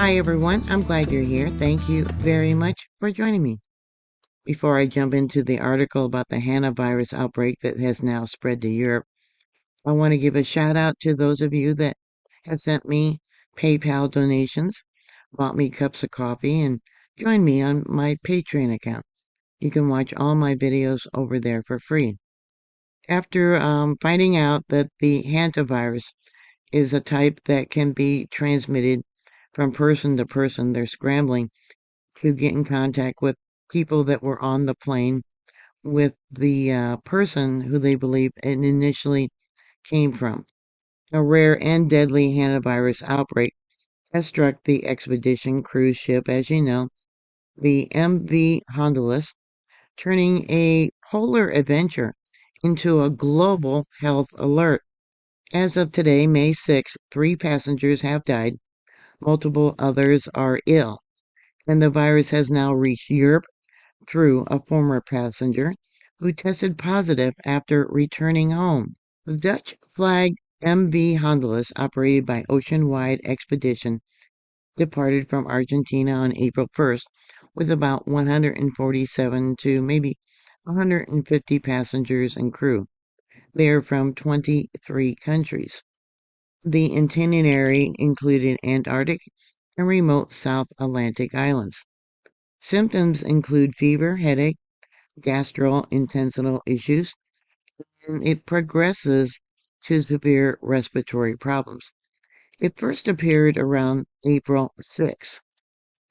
Hi, everyone. I'm glad you're here. Thank you very much for joining me. Before I jump into the article about the hantavirus outbreak that has now spread to Europe, I want to give a shout out to those of you that have sent me PayPal donations, bought me cups of coffee, and joined me on my Patreon account. You can watch all my videos over there for free. After finding out that the hantavirus is a type that can be transmitted from person to person, they're scrambling to get in contact with people that were on the plane with the person who they believe it initially came from. A rare and deadly hantavirus outbreak has struck the expedition cruise ship, as you know, the MV Hondius, turning a polar adventure into a global health alert. As of today, May 6th, 3 passengers have died, multiple others are ill, and the virus has now reached Europe through a former passenger who tested positive after returning home. The Dutch flagged MV Hondius, operated by Ocean-Wide Expedition, departed from Argentina on April 1st with about 147 to maybe 150 passengers and crew. They are from 23 countries. The itinerary included Antarctic and remote South Atlantic islands. Symptoms include fever, headache, gastrointestinal issues, and it progresses to severe respiratory problems. It first appeared around April 6th.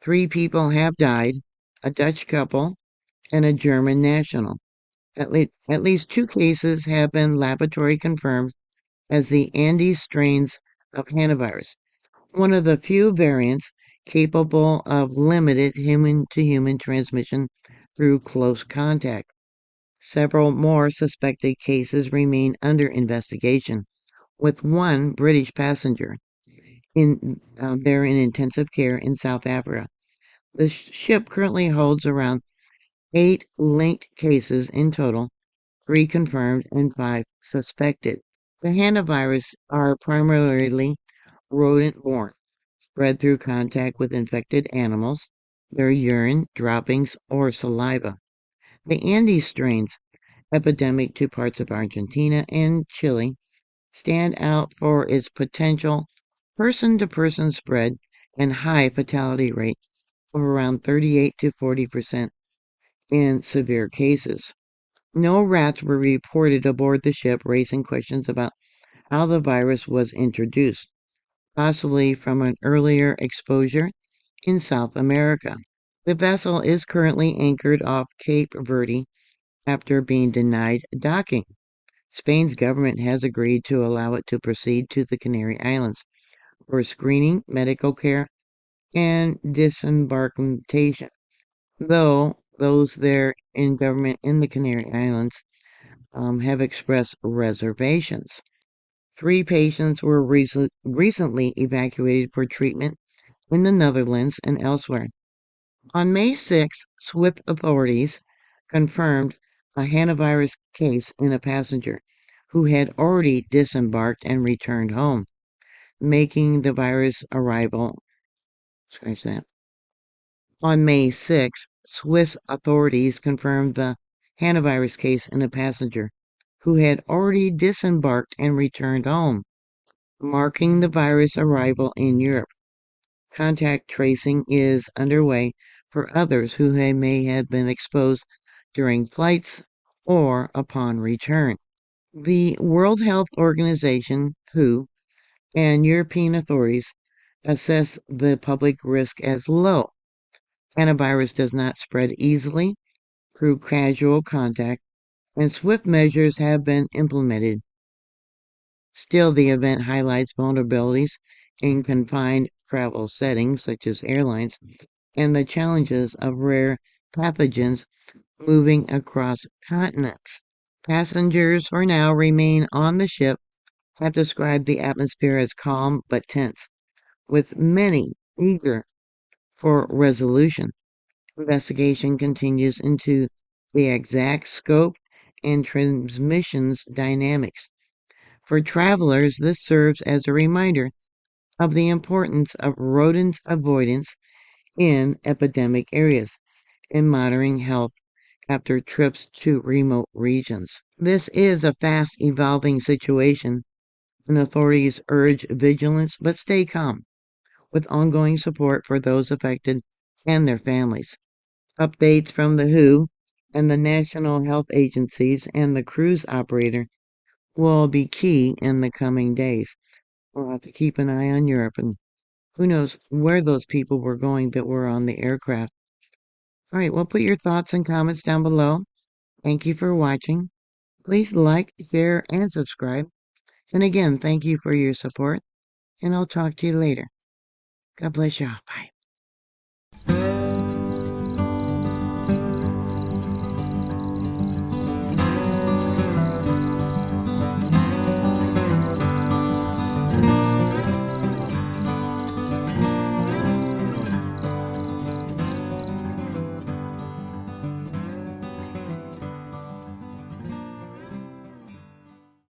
3 people have died, a Dutch couple and a German national. At least 2 cases have been laboratory confirmed as the Andes strains of hantavirus, one of the few variants capable of limited human-to-human transmission through close contact. Several more suspected cases remain under investigation, with one British passenger there in intensive care in South Africa. The ship currently holds around 8 linked cases in total, 3 confirmed and 5 suspected. The hantavirus are primarily rodent-borne, spread through contact with infected animals, their urine, droppings, or saliva. The Andes strains, epidemic to parts of Argentina and Chile, stand out for its potential person-to-person spread and high fatality rate of around 38 to 40% in severe cases. No rats were reported aboard the ship, raising questions about how the virus was introduced, possibly from an earlier exposure in South America. The vessel is currently anchored off Cape Verde after being denied docking. Spain's government has agreed to allow it to proceed to the Canary Islands for screening, medical care, and disembarkation, though those there in government in the Canary Islands have expressed reservations. 3 patients were recently evacuated for treatment in the Netherlands and elsewhere. On May 6th, Swiss authorities confirmed a hantavirus case in a passenger who had already disembarked and returned home, making the virus arrival. Scratch that. On May 6th, Swiss authorities confirmed the hantavirus case in a passenger who had already disembarked and returned home, marking the virus arrival in Europe. Contact tracing is underway for others who may have been exposed during flights or upon return. The World Health Organization, WHO, and European authorities assess the public risk as low. Hantavirus does not spread easily through casual contact, and swift measures have been implemented. Still, the event highlights vulnerabilities in confined travel settings, such as airlines, and the challenges of rare pathogens moving across continents. Passengers for now remain on the ship have described the atmosphere as calm but tense, with many eager for resolution. Investigation continues into the exact scope and transmissions dynamics. For travelers, this serves as a reminder of the importance of rodent avoidance in epidemic areas and monitoring health after trips to remote regions. This is a fast evolving situation, and authorities urge vigilance but stay calm, with ongoing support for those affected and their families. Updates from the WHO and the national health agencies and the cruise operator will be key in the coming days. We'll have to keep an eye on Europe, and who knows where those people were going that were on the aircraft. All right, well, put your thoughts and comments down below. Thank you for watching. Please like, share, and subscribe. And again, thank you for your support, and I'll talk to you later. God bless y'all. Bye.